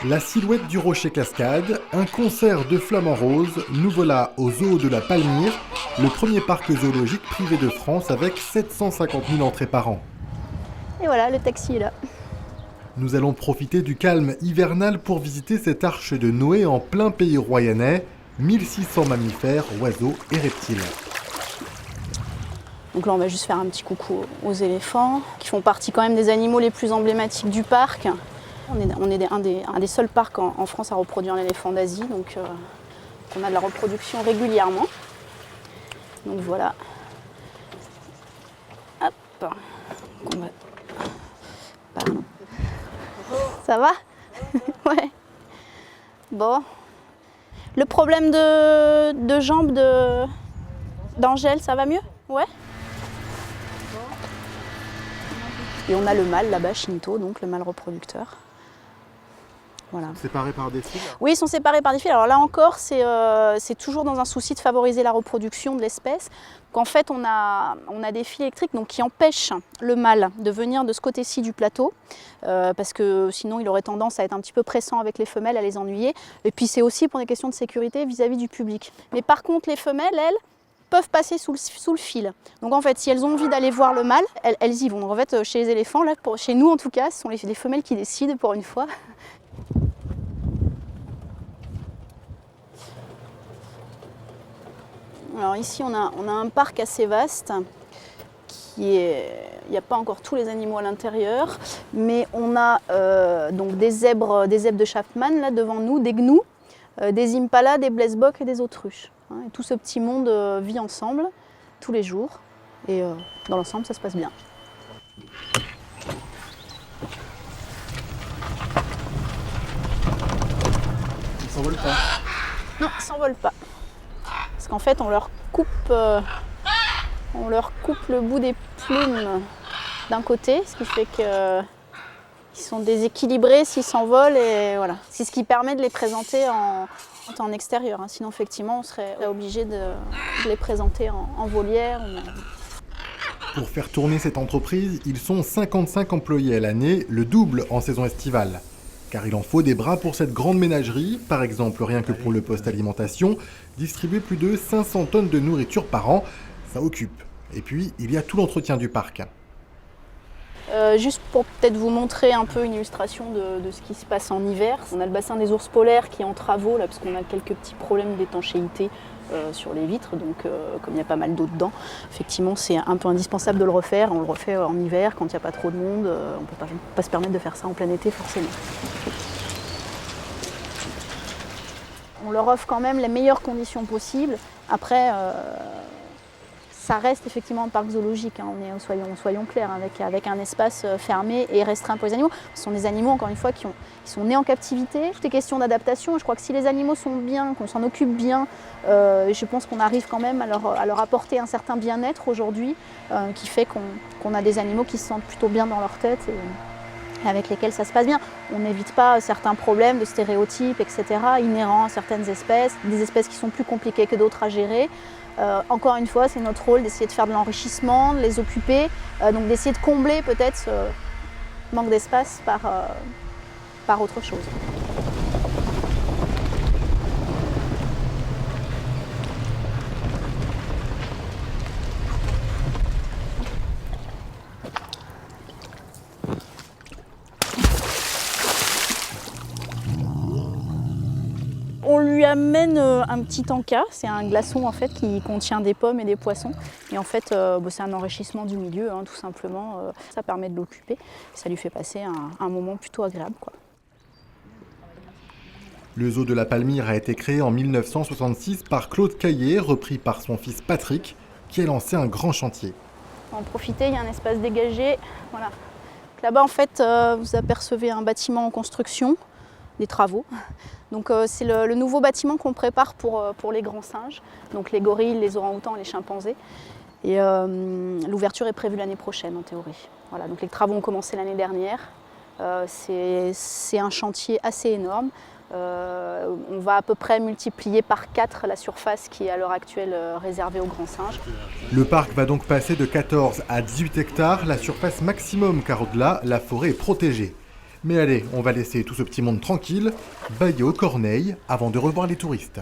La silhouette du rocher cascade, un concert de flamants roses, nous voilà au zoo de la Palmyre, le premier parc zoologique privé de France avec 750 000 entrées par an. Et voilà, le taxi est là. Nous allons profiter du calme hivernal pour visiter cette arche de Noé en plein pays royannais, 1600 mammifères, oiseaux et reptiles. Donc là, on va juste faire un petit coucou aux éléphants, qui font partie quand même des animaux les plus emblématiques du parc. On est un des seuls parcs en France à reproduire l'éléphant d'Asie, donc on a de la reproduction régulièrement. Donc voilà. Hop. Donc on va... Pardon. Ça va? Ouais. Bon. Le problème de jambes d'Angèle, ça va mieux? Ouais. Et on a le mâle là-bas, Shinto, donc le mâle reproducteur. Voilà. Séparés par des fils? Oui, ils sont séparés par des fils. Alors là encore, c'est toujours dans un souci de favoriser la reproduction de l'espèce. En fait, on a des fils électriques donc, qui empêchent le mâle de venir de ce côté-ci du plateau, parce que sinon il aurait tendance à être un petit peu pressant avec les femelles, à les ennuyer. Et puis c'est aussi pour des questions de sécurité vis-à-vis du public. Mais par contre, les femelles, elles, peuvent passer sous le fil. Donc en fait, si elles ont envie d'aller voir le mâle, elles y vont. Donc en fait, chez les éléphants, là, chez nous en tout cas, ce sont les femelles qui décident pour une fois. Alors ici, on a un parc assez vaste. Il n'y a pas encore tous les animaux à l'intérieur, mais on a donc des zèbres de Chapman là devant nous, des gnous, des impalas, des blesboks et des autruches. Et tout ce petit monde vit ensemble tous les jours et dans l'ensemble ça se passe bien. Ils ne s'envolent pas? Non, ils ne s'envolent pas. Parce qu'en fait on leur coupe le bout des plumes d'un côté, ce qui fait qu'ils sont déséquilibrés s'ils s'envolent et voilà. C'est ce qui permet de les présenter en extérieur. Sinon effectivement on serait obligé de les présenter en volière. Pour faire tourner cette entreprise, ils sont 55 employés à l'année, le double en saison estivale. Car il en faut des bras pour cette grande ménagerie, par exemple rien que pour le poste alimentation, distribuer plus de 500 tonnes de nourriture par an, ça occupe. Et puis il y a tout l'entretien du parc. Juste pour peut-être vous montrer un peu une illustration de ce qui se passe en hiver. On a le bassin des ours polaires qui est en travaux, là, parce qu'on a quelques petits problèmes d'étanchéité sur les vitres, donc comme il y a pas mal d'eau dedans, effectivement c'est un peu indispensable de le refaire. On le refait en hiver quand il n'y a pas trop de monde, on ne peut pas se permettre de faire ça en plein été forcément. On leur offre quand même les meilleures conditions possibles. Après, ça reste effectivement un parc zoologique, soyons clairs, avec un espace fermé et restreint pour les animaux. Ce sont des animaux, encore une fois, qui sont nés en captivité. Tout est question d'adaptation. Je crois que si les animaux sont bien, qu'on s'en occupe bien, je pense qu'on arrive quand même à leur apporter un certain bien-être aujourd'hui, qui fait qu'on a des animaux qui se sentent plutôt bien dans leur tête et avec lesquels ça se passe bien. On n'évite pas certains problèmes de stéréotypes, etc., inhérents à certaines espèces, des espèces qui sont plus compliquées que d'autres à gérer. Encore une fois, c'est notre rôle d'essayer de faire de l'enrichissement, de les occuper, donc d'essayer de combler peut-être ce manque d'espace par autre chose. On lui amène un petit tanka, c'est un glaçon en fait qui contient des pommes et des poissons. Et en fait, c'est un enrichissement du milieu, tout simplement. Ça permet de l'occuper, ça lui fait passer un moment plutôt agréable, quoi. Le zoo de la Palmyre a été créé en 1966 par Claude Caillé, repris par son fils Patrick, qui a lancé un grand chantier. On va en profiter, il y a un espace dégagé. Voilà. Là-bas, en fait, vous apercevez un bâtiment en construction, des travaux. Donc c'est le nouveau bâtiment qu'on prépare pour les grands singes, donc les gorilles, les orang-outans et les chimpanzés. Et l'ouverture est prévue l'année prochaine en théorie. Voilà, donc les travaux ont commencé l'année dernière. C'est un chantier assez énorme. On va à peu près multiplier par 4 la surface qui est à l'heure actuelle réservée aux grands singes. Le parc va donc passer de 14 à 18 hectares, la surface maximum car au-delà, la forêt est protégée. Mais allez, on va laisser tout ce petit monde tranquille, bailler aux corneilles avant de revoir les touristes.